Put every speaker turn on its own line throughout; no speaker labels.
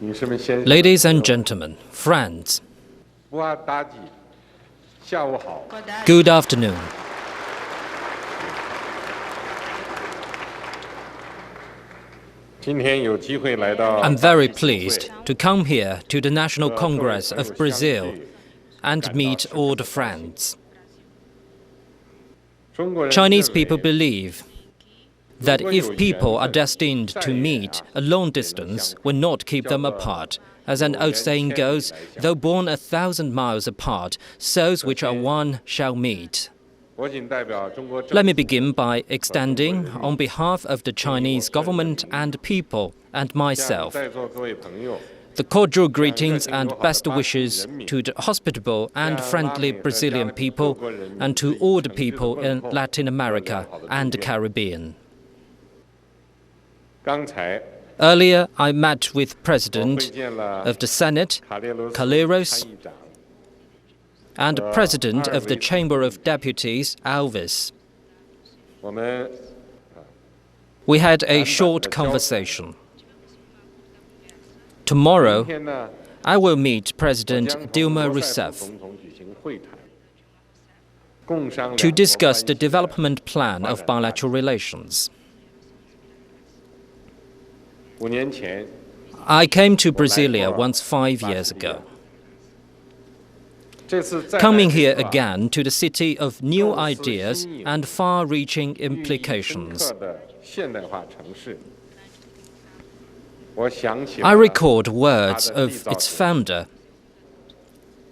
Ladies and gentlemen, friends, good afternoon. I'm very pleased to come here to the National Congress of Brazil and meet all the friends. Chinese people believe that if people are destined to meet, a long distance will not keep them apart. As an old saying goes, though born 1,000 miles apart, souls which are one shall meet. Let me begin by extending, on behalf of the Chinese government and people and myself, the cordial greetings and best wishes to the hospitable and friendly Brazilian people and to all the people in Latin America and the Caribbean. Earlier, I met with President of the Senate, Calleiros, and President of the Chamber of Deputies, Alves. We had a short conversation. Tomorrow, I will meet President Dilma Rousseff to discuss the development plan of bilateral relations. I came to Brasilia once 5 years ago. Coming here again to the city of new ideas and far-reaching implications, I recall the words of its founder,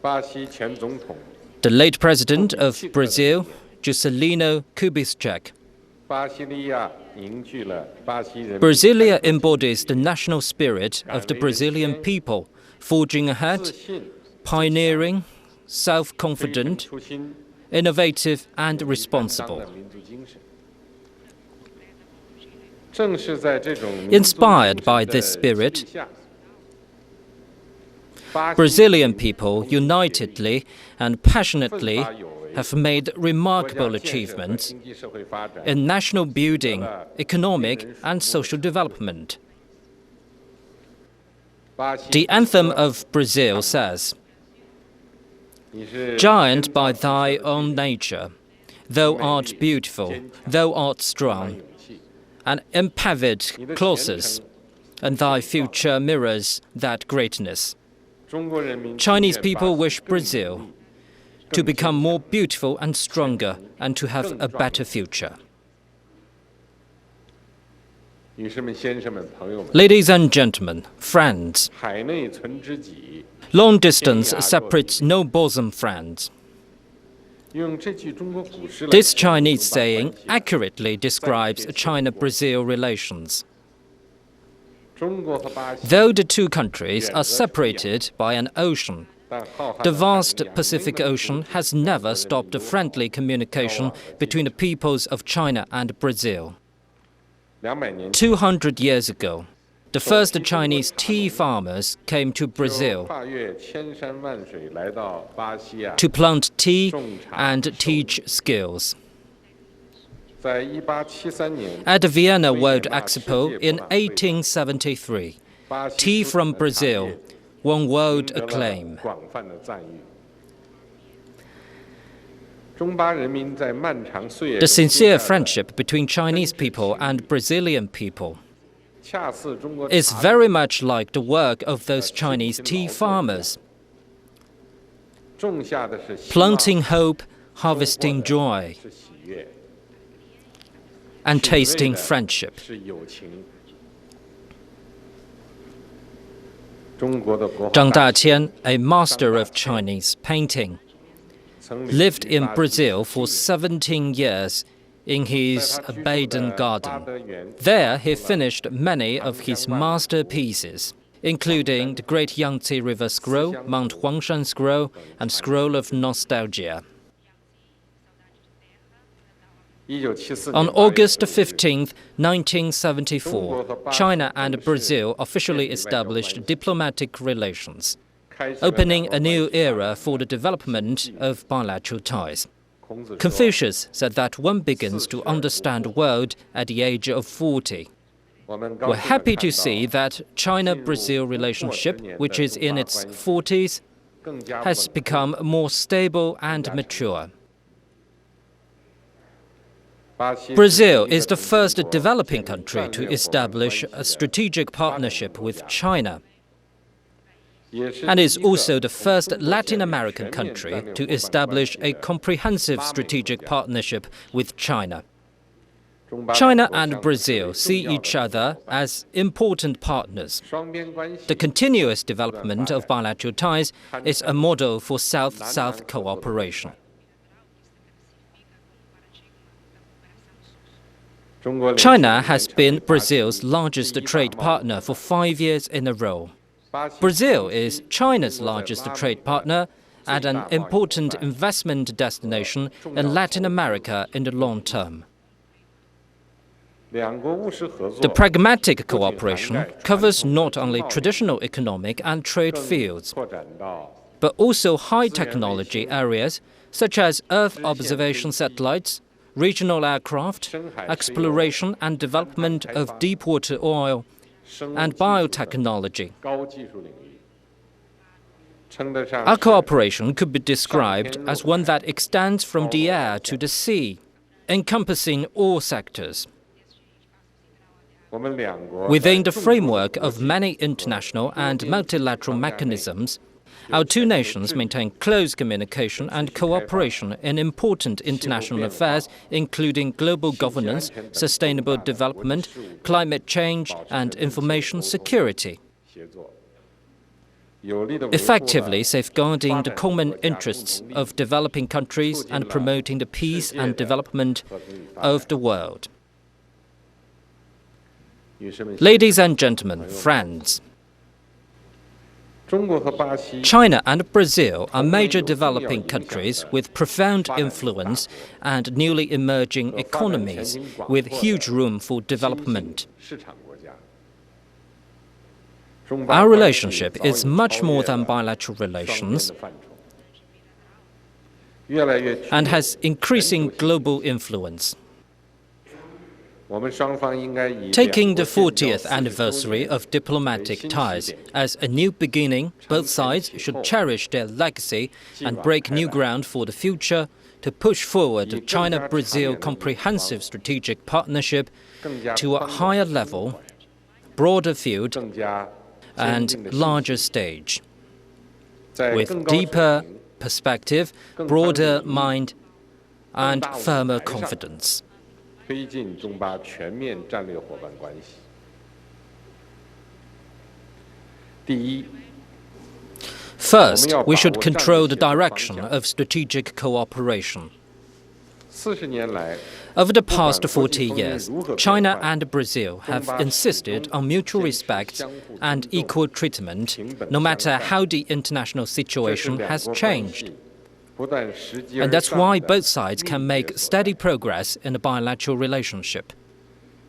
the late President of Brazil, Juscelino Kubitschek. Brasilia embodies the national spirit of the Brazilian people, forging ahead, pioneering, self-confident, innovative and responsible. Inspired by this spirit, Brazilian people unitedly and passionately have made remarkable achievements in national building, economic and social development. The anthem of Brazil says, "Giant by thy own nature, thou art beautiful, thou art strong, an impaved colossus, and thy future mirrors that greatness." Chinese people wish Brazil to become more beautiful and stronger and to have a better future. Ladies and gentlemen, friends, long distance separates no bosom friends. This Chinese saying accurately describes China-Brazil relations. Though the two countries are separated by an ocean, the vast Pacific Ocean has never stopped a friendly communication between the peoples of China and Brazil. 200 years ago, the first Chinese tea farmers came to Brazil to plant tea and teach skills. At the Vienna World Expo in 1873, tea from Brazil won world acclaim. The sincere friendship between Chinese people and Brazilian people is very much like the work of those Chinese tea farmers, planting hope, harvesting joy, and tasting friendship. Zhang Daqian, a master of Chinese painting, lived in Brazil for 17 years in his Baden garden. There he finished many of his masterpieces, including the Great Yangtze River Scroll, Mount Huangshan Scroll, and Scroll of Nostalgia. On August 15, 1974, China and Brazil officially established diplomatic relations, opening a new era for the development of bilateral ties. Confucius said that one begins to understand the world at the age of 40. We're happy to see that China-Brazil relationship, which is in its 40s, has become more stable and mature. Brazil is the first developing country to establish a strategic partnership with China, and is also the first Latin American country to establish a comprehensive strategic partnership with China. China and Brazil see each other as important partners. The continuous development of bilateral ties is a model for South-South cooperation. China has been Brazil's largest trade partner for 5 years in a row. Brazil is China's largest trade partner and an important investment destination in Latin America in the long term. The pragmatic cooperation covers not only traditional economic and trade fields, but also high-technology areas such as Earth observation satellites, regional aircraft, exploration and development of deep-water oil, and biotechnology. Our cooperation could be described as one that extends from the air to the sea, encompassing all sectors. Within the framework of many international and multilateral mechanisms, our two nations maintain close communication and cooperation in important international affairs, including global governance, sustainable development, climate change, and information security. Effectively safeguarding the common interests of developing countries and promoting the peace and development of the world. Ladies and gentlemen, friends, China and Brazil are major developing countries with profound influence and newly emerging economies with huge room for development. Our relationship is much more than bilateral relations and has increasing global influence. Taking the 40th anniversary of diplomatic ties as a new beginning, both sides should cherish their legacy and break new ground for the future to push forward the China-Brazil comprehensive strategic partnership to a higher level, broader field, and larger stage, with deeper perspective, broader mind, and firmer confidence. First, we should control the direction of strategic cooperation. Over the past 40 years, China and Brazil have insisted on mutual respect and equal treatment, no matter how the international situation has changed. And that's why both sides can make steady progress in a bilateral relationship.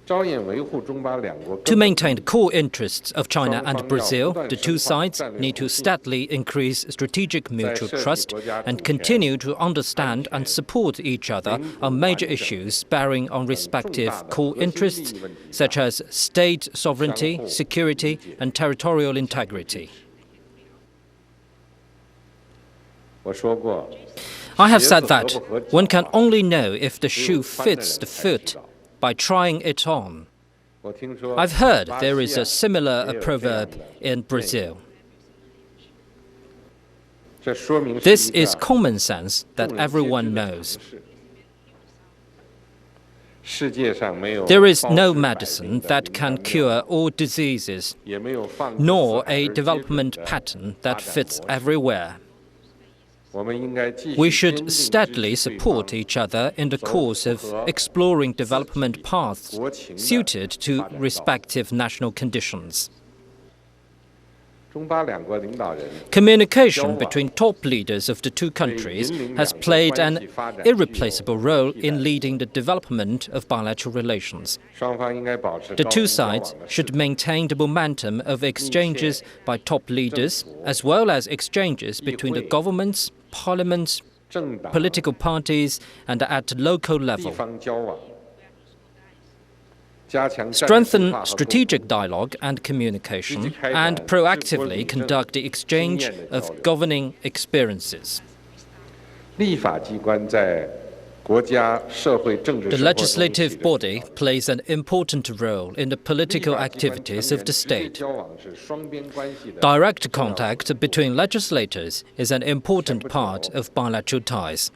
To maintain the core interests of China and Brazil, the two sides need to steadily increase strategic mutual trust and continue to understand and support each other on major issues bearing on respective core interests, such as state sovereignty, security, and territorial integrity. I have said that one can only know if the shoe fits the foot by trying it on. I've heard there is a similar proverb in Brazil. This is common sense that everyone knows. There is no medicine that can cure all diseases, nor a development pattern that fits everywhere. We should steadily support each other in the course of exploring development paths suited to respective national conditions. Communication between top leaders of the two countries has played an irreplaceable role in leading the development of bilateral relations. The two sides should maintain the momentum of exchanges by top leaders, as well as exchanges between the governments, parliaments, political parties, and at local level. strengthen strategic dialogue and communication, and proactively conduct the exchange of governing experiences. The legislative body plays an important role in the political activities of the state. Direct contact between legislators is an important part of bilateral ties.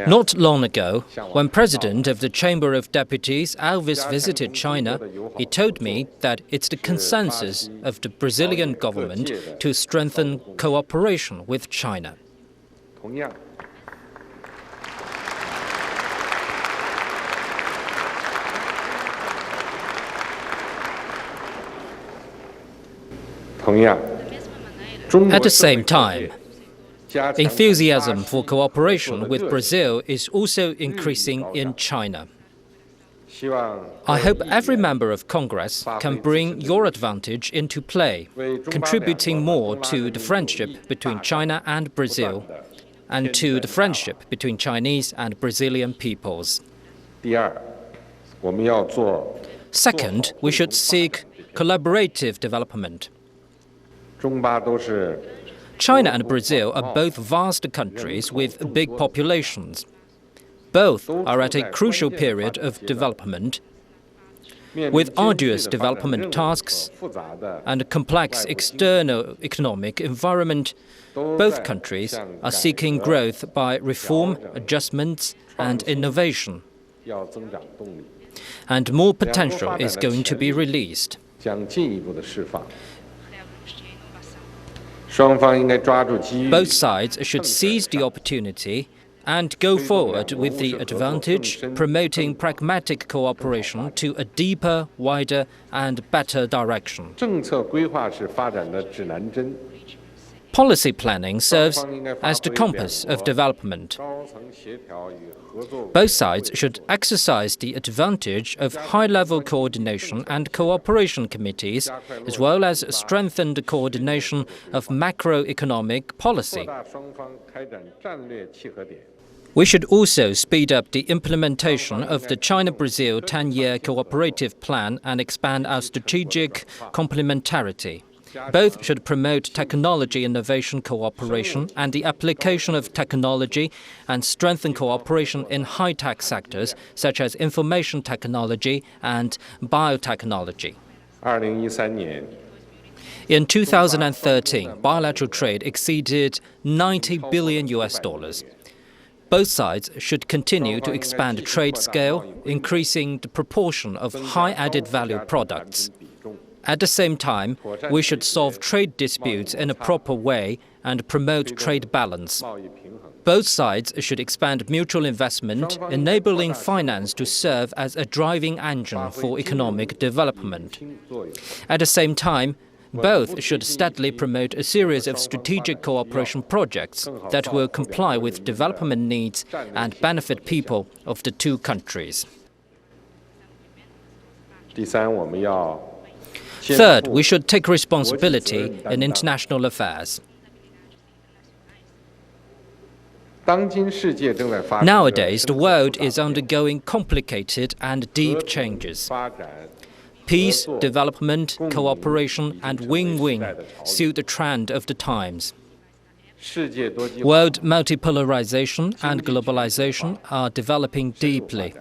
Not long ago, when President of the Chamber of Deputies Alves visited China, he told me that it's the consensus of the Brazilian government to strengthen cooperation with China. At the same time, enthusiasm for cooperation with Brazil is also increasing in China. I hope every member of Congress can bring your advantage into play, contributing more to the friendship between China and Brazil, and to the friendship between Chinese and Brazilian peoples. Second, we should seek collaborative development. China and Brazil are both vast countries with big populations. Both are at a crucial period of development. With arduous development tasks and a complex external economic environment, both countries are seeking growth by reform, adjustments, and innovation. And more potential is going to be released. Both sides should seize the opportunity and go forward with the advantage, promoting pragmatic cooperation to a deeper, wider, and better direction. Policy planning serves as the compass of development. Both sides should exercise the advantage of high-level coordination and cooperation committees, as well as strengthen the coordination of macroeconomic policy. We should also speed up the implementation of the China-Brazil 10-year cooperative plan and expand our strategic complementarity. Both should promote technology innovation cooperation and the application of technology and strengthen cooperation in high-tech sectors such as information technology and biotechnology. In 2013, bilateral trade exceeded $90 billion. Both sides should continue to expand trade scale, increasing the proportion of high added value products. At the same time, we should solve trade disputes in a proper way and promote trade balance. Both sides should expand mutual investment, enabling finance to serve as a driving engine for economic development. At the same time, both should steadily promote a series of strategic cooperation projects that will comply with development needs and benefit people of the two countries. Third, we should take responsibility in international affairs. Nowadays, the world is undergoing complicated and deep changes. Peace, development, cooperation, and win-win suit the trend of the times. World multipolarization and globalization are developing deeply.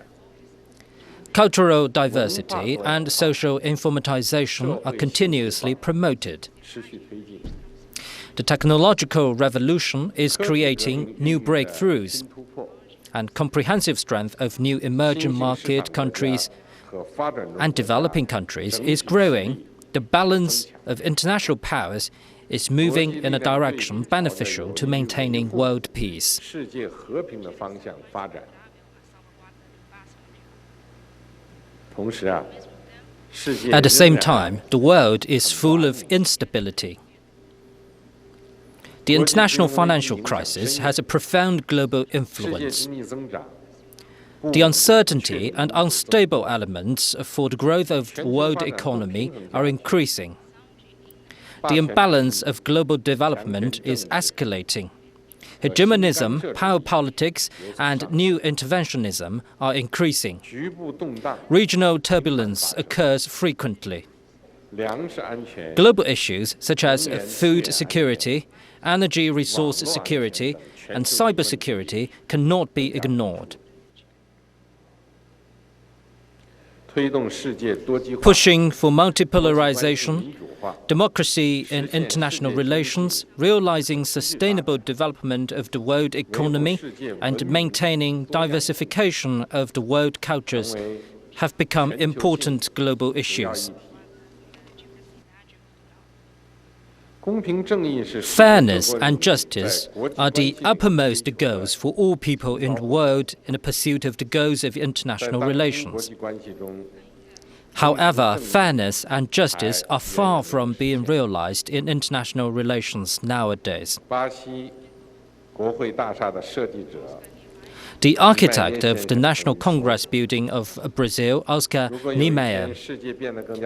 Cultural diversity and social informatization are continuously promoted. The technological revolution is creating new breakthroughs, and comprehensive strength of new emerging market countries and developing countries is growing. The balance of international powers is moving in a direction beneficial to maintaining world peace. At the same time, the world is full of instability. The international financial crisis has a profound global influence. The uncertainty and unstable elements for the growth of the world economy are increasing. The imbalance of global development is escalating. Hegemonism, power politics, and new interventionism are increasing. Regional turbulence occurs frequently. Global issues such as food security, energy resource security, and cybersecurity cannot be ignored. Pushing for multipolarization, democracy in international relations, realizing sustainable development of the world economy, and maintaining diversification of the world cultures have become important global issues. Fairness and justice are the uppermost goals for all people in the world in the pursuit of the goals of international relations. However, fairness and justice are far from being realized in international relations nowadays. The architect of the National Congress building of Brazil, Oscar Niemeyer,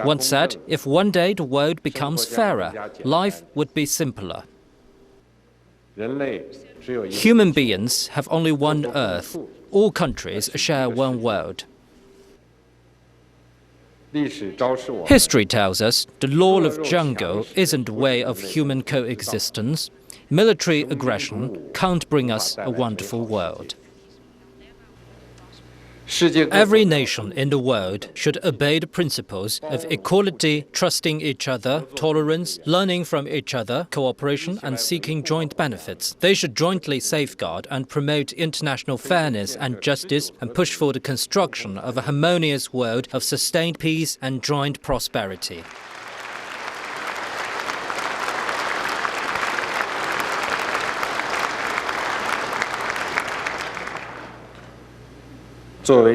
once said, "If one day the world becomes fairer, life would be simpler." Human beings have only one Earth. All countries share one world. History tells us the law of jungle isn't a way of human coexistence. Military aggression can't bring us a wonderful world. Every nation in the world should obey the principles of equality, trusting each other, tolerance, learning from each other, cooperation, and seeking joint benefits. They should jointly safeguard and promote international fairness and justice and push for the construction of a harmonious world of sustained peace and joint prosperity.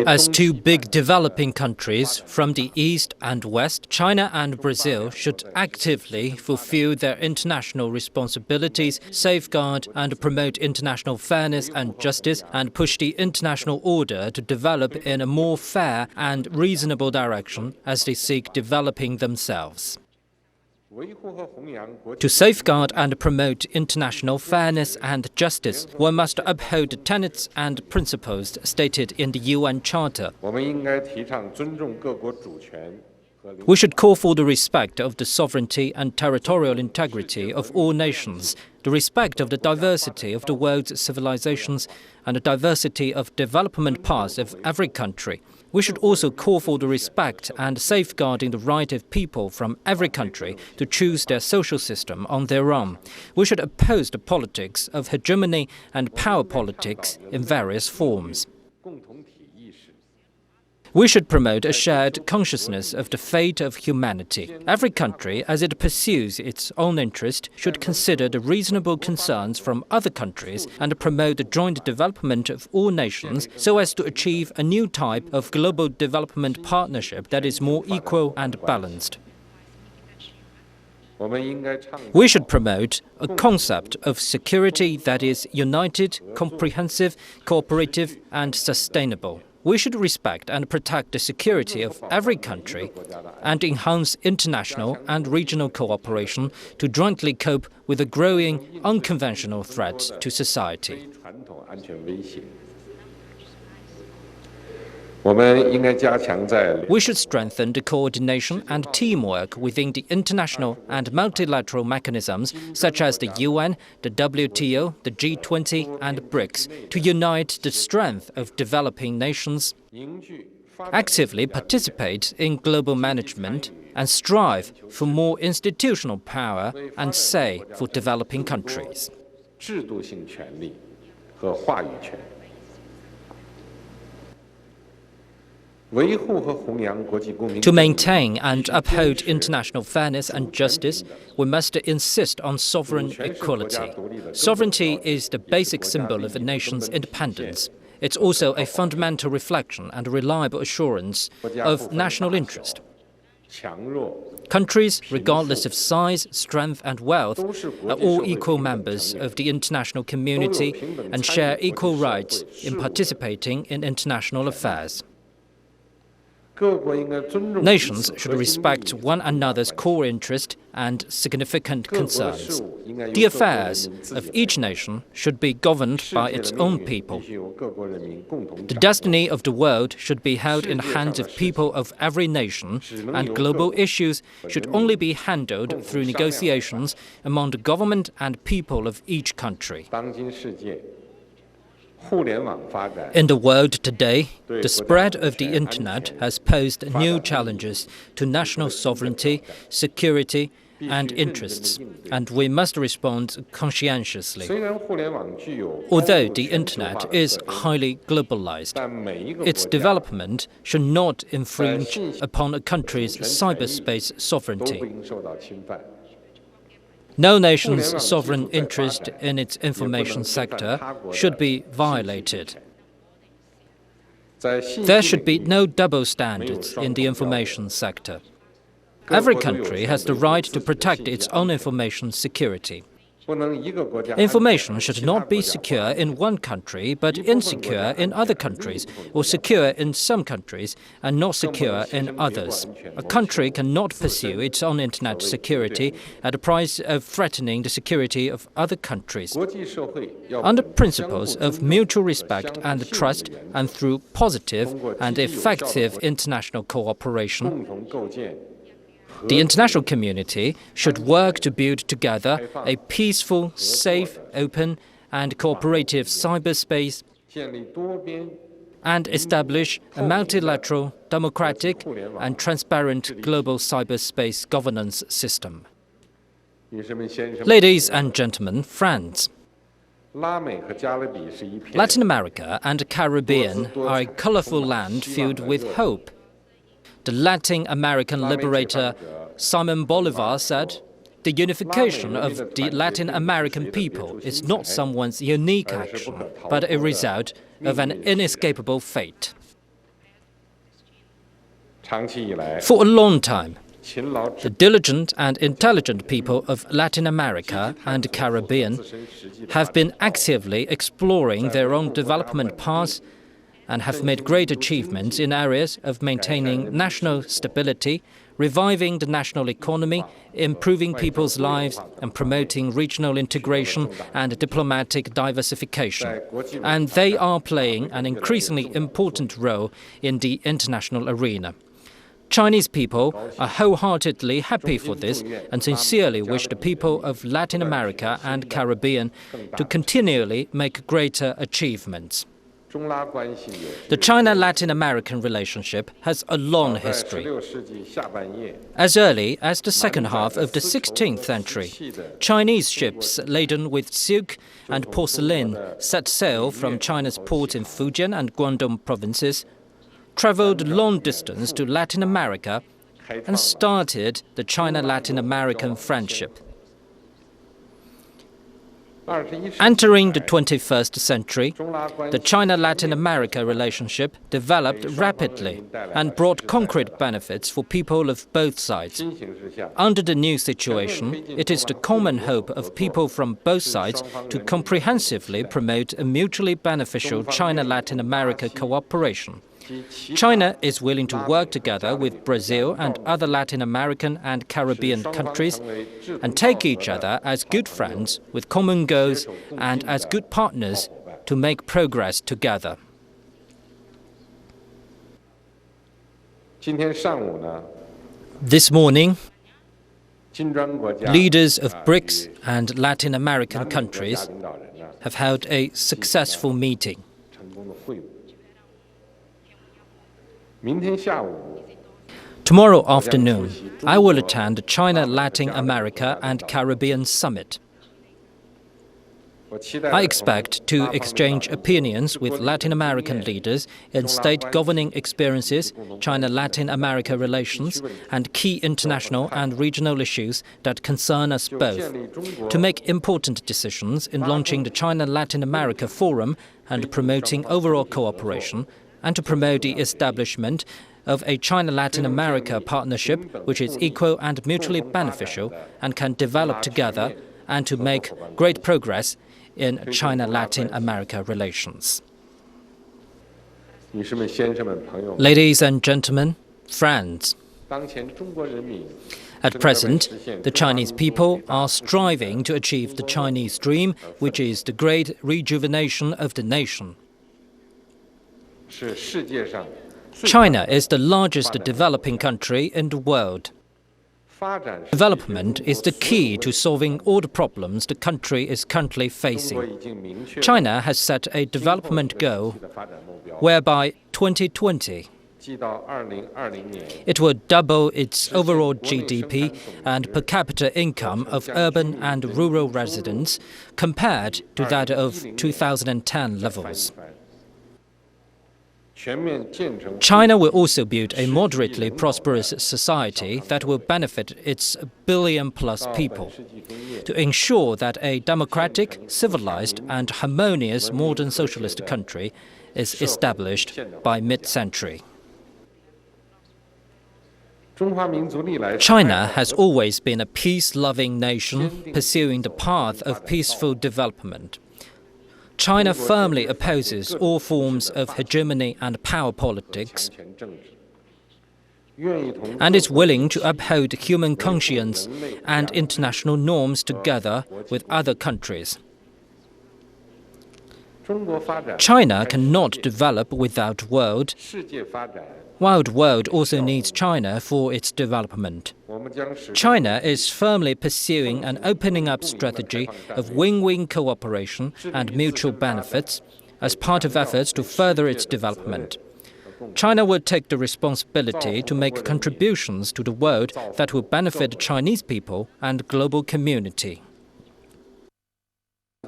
As two big developing countries from the East and West, China and Brazil should actively fulfill their international responsibilities, safeguard and promote international fairness and justice, and push the international order to develop in a more fair and reasonable direction as they seek developing themselves. To safeguard and promote international fairness and justice, one must uphold the tenets and principles stated in the UN Charter. We should call for the respect of the sovereignty and territorial integrity of all nations, the respect of the diversity of the world's civilizations, and the diversity of development paths of every country. We should also call for the respect and safeguarding the right of people from every country to choose their social system on their own. We should oppose the politics of hegemony and power politics in various forms. We should promote a shared consciousness of the fate of humanity. Every country, as it pursues its own interest, should consider the reasonable concerns from other countries and promote the joint development of all nations so as to achieve a new type of global development partnership that is more equal and balanced. We should promote a concept of security that is united, comprehensive, cooperative, and sustainable. We should respect and protect the security of every country and enhance international and regional cooperation to jointly cope with the growing unconventional threats to society. We should strengthen the coordination and teamwork within the international and multilateral mechanisms such as the UN, the WTO, the G20 and BRICS to unite the strength of developing nations, actively participate in global management, and strive for more institutional power and say for developing countries. To maintain and uphold international fairness and justice, we must insist on sovereign equality. Sovereignty is the basic symbol of a nation's independence. It's also a fundamental reflection and a reliable assurance of national interest. Countries, regardless of size, strength and wealth, are all equal members of the international community and share equal rights in participating in international affairs. Nations should respect one another's core interest and significant concerns. The affairs of each nation should be governed by its own people. The destiny of the world should be held in the hands of people of every nation, and global issues should only be handled through negotiations among the government and people of each country. In the world today, the spread of the Internet has posed new challenges to national sovereignty, security, and interests, and we must respond conscientiously. Although the Internet is highly globalized, its development should not infringe upon a country's cyberspace sovereignty. No nation's sovereign interest in its information sector should be violated. There should be no double standards in the information sector. Every country has the right to protect its own information security. Information should not be secure in one country but insecure in other countries, or secure in some countries and not secure in others. A country cannot pursue its own internet security at the price of threatening the security of other countries. Under principles of mutual respect and trust, and through positive and effective international cooperation, the international community should work to build together a peaceful, safe, open, and cooperative cyberspace and establish a multilateral, democratic, and transparent global cyberspace governance system. Ladies and gentlemen, friends, Latin America and the Caribbean are a colorful land filled with hope. The Latin American liberator Simon Bolivar said, "The unification of the Latin American people is not someone's unique action, but a result of an inescapable fate." For a long time, the diligent and intelligent people of Latin America and the Caribbean have been actively exploring their own development paths and have made great achievements in areas of maintaining national stability, reviving the national economy, improving people's lives, and promoting regional integration and diplomatic diversification. And they are playing an increasingly important role in the international arena. Chinese people are wholeheartedly happy for this and sincerely wish the people of Latin America and Caribbean to continually make greater achievements. The China-Latin American relationship has a long history. As early as the second half of the 16th century, Chinese ships laden with silk and porcelain set sail from China's ports in Fujian and Guangdong provinces, traveled long distance to Latin America, and started the China-Latin American friendship. Entering the 21st century, the China-Latin America relationship developed rapidly and brought concrete benefits for people of both sides. Under the new situation, it is the common hope of people from both sides to comprehensively promote a mutually beneficial China-Latin America cooperation. China is willing to work together with Brazil and other Latin American and Caribbean countries and take each other as good friends with common goals and as good partners to make progress together. This morning, leaders of BRICS and Latin American countries have held a successful meeting. Tomorrow afternoon, I will attend the China-Latin America and Caribbean Summit. I expect to exchange opinions with Latin American leaders in state governing experiences, China-Latin America relations, and key international and regional issues that concern us both, to make important decisions in launching the China-Latin America Forum and promoting overall cooperation, and to promote the establishment of a China-Latin America partnership which is equal and mutually beneficial and can develop together, and to make great progress in China-Latin America relations. Ladies and gentlemen, friends. At present, the Chinese people are striving to achieve the Chinese dream, which is the great rejuvenation of the nation. China is the largest developing country in the world. Development is the key to solving all the problems the country is currently facing. China has set a development goal whereby 2020 it will double its overall GDP and per capita income of urban and rural residents compared to that of 2010 levels. China will also build a moderately prosperous society that will benefit its billion-plus people, to ensure that a democratic, civilized and harmonious modern socialist country is established by mid-century. China has always been a peace-loving nation pursuing the path of peaceful development. China firmly opposes all forms of hegemony and power politics and is willing to uphold human conscience and international norms together with other countries. China cannot develop without the world, while the world also needs China for its development. China is firmly pursuing an opening up strategy of win-win cooperation and mutual benefits as part of efforts to further its development. China will take the responsibility to make contributions to the world that will benefit the Chinese people and global community.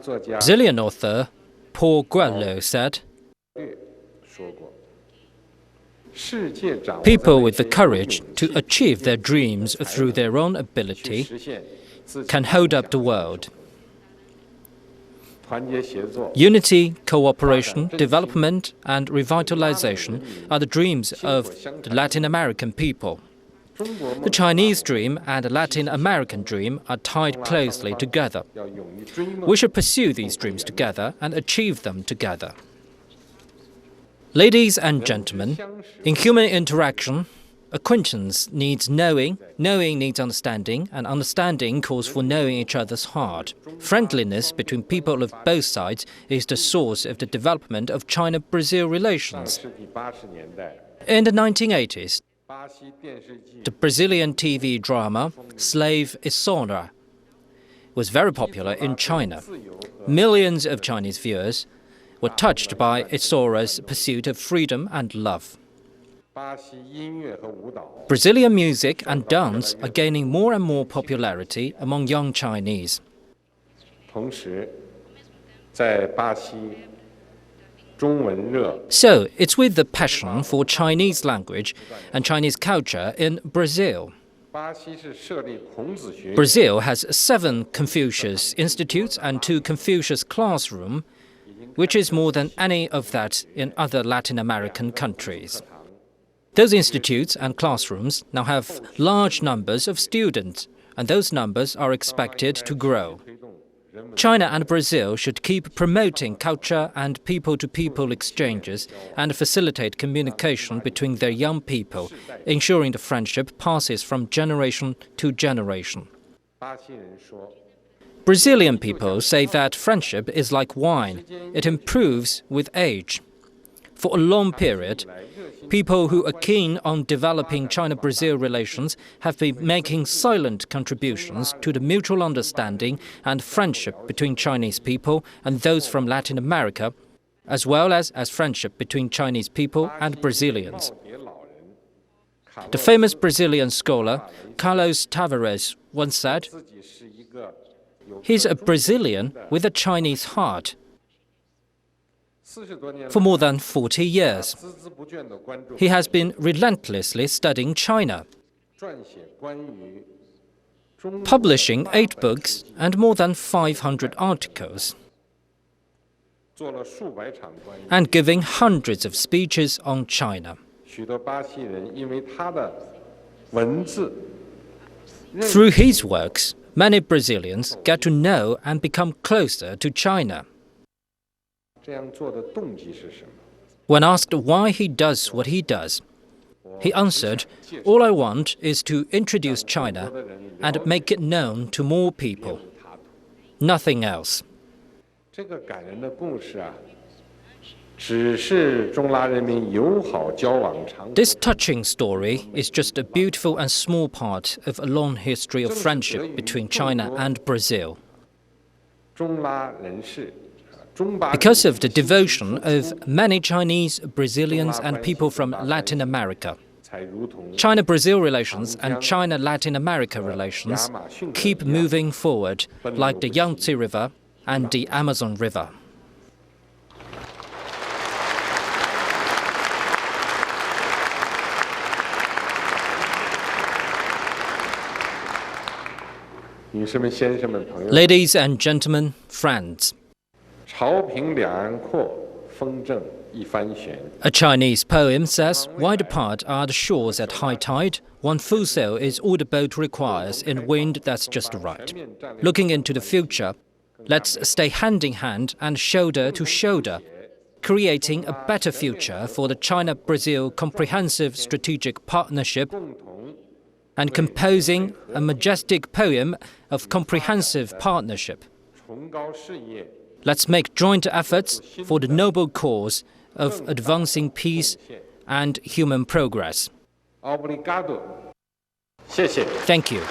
Brazilian author Paul Grello said, "People with the courage to achieve their dreams through their own ability can hold up the world. Unity, cooperation, development and revitalization are the dreams of the Latin American people. The Chinese dream and the Latin American dream are tied closely together. We should pursue these dreams together and achieve them together." Ladies and gentlemen, in human interaction, acquaintance needs knowing, knowing needs understanding, and understanding calls for knowing each other's heart. Friendliness between people of both sides is the source of the development of China-Brazil relations. In the 1980s, the Brazilian TV drama Slave Isora was very popular in China. Millions of Chinese viewers were touched by Isora's pursuit of freedom and love. Brazilian music and dance are gaining more and more popularity among young Chinese. So, it's with the passion for Chinese language and Chinese culture in Brazil. Brazil has 7 Confucius institutes and 2 Confucius classrooms, which is more than any of that in other Latin American countries. Those institutes and classrooms now have large numbers of students, and those numbers are expected to grow. China and Brazil should keep promoting culture and people-to-people exchanges and facilitate communication between their young people, ensuring the friendship passes from generation to generation. Brazilian people say that friendship is like wine. It improves with age. For a long period, people who are keen on developing China-Brazil relations have been making silent contributions to the mutual understanding and friendship between Chinese people and those from Latin America, as well as friendship between Chinese people and Brazilians. The famous Brazilian scholar Carlos Tavares once said, "He's a Brazilian with a Chinese heart." For more than 40 years, he has been relentlessly studying China, publishing 8 books and more than 500 articles, and giving hundreds of speeches on China. Through his works, many Brazilians get to know and become closer to China. When asked why he does what he does, He answered, "All I want is to introduce China and make it known to more people. Nothing else." This touching story is just a beautiful and small part of a long history of friendship between China and Brazil. Because of the devotion of many Chinese, Brazilians and people from Latin America, China-Brazil relations and China-Latin America relations keep moving forward like the Yangtze River and the Amazon River. Ladies and gentlemen, friends, a Chinese poem says, "Wide apart are the shores at high tide. One full sail is all the boat requires in wind that's just right." Looking into the future, let's stay hand in hand and shoulder to shoulder, creating a better future for the China-Brazil Comprehensive Strategic Partnership and composing a majestic poem of comprehensive partnership. Let's make joint efforts for the noble cause of advancing peace and human progress. Thank you.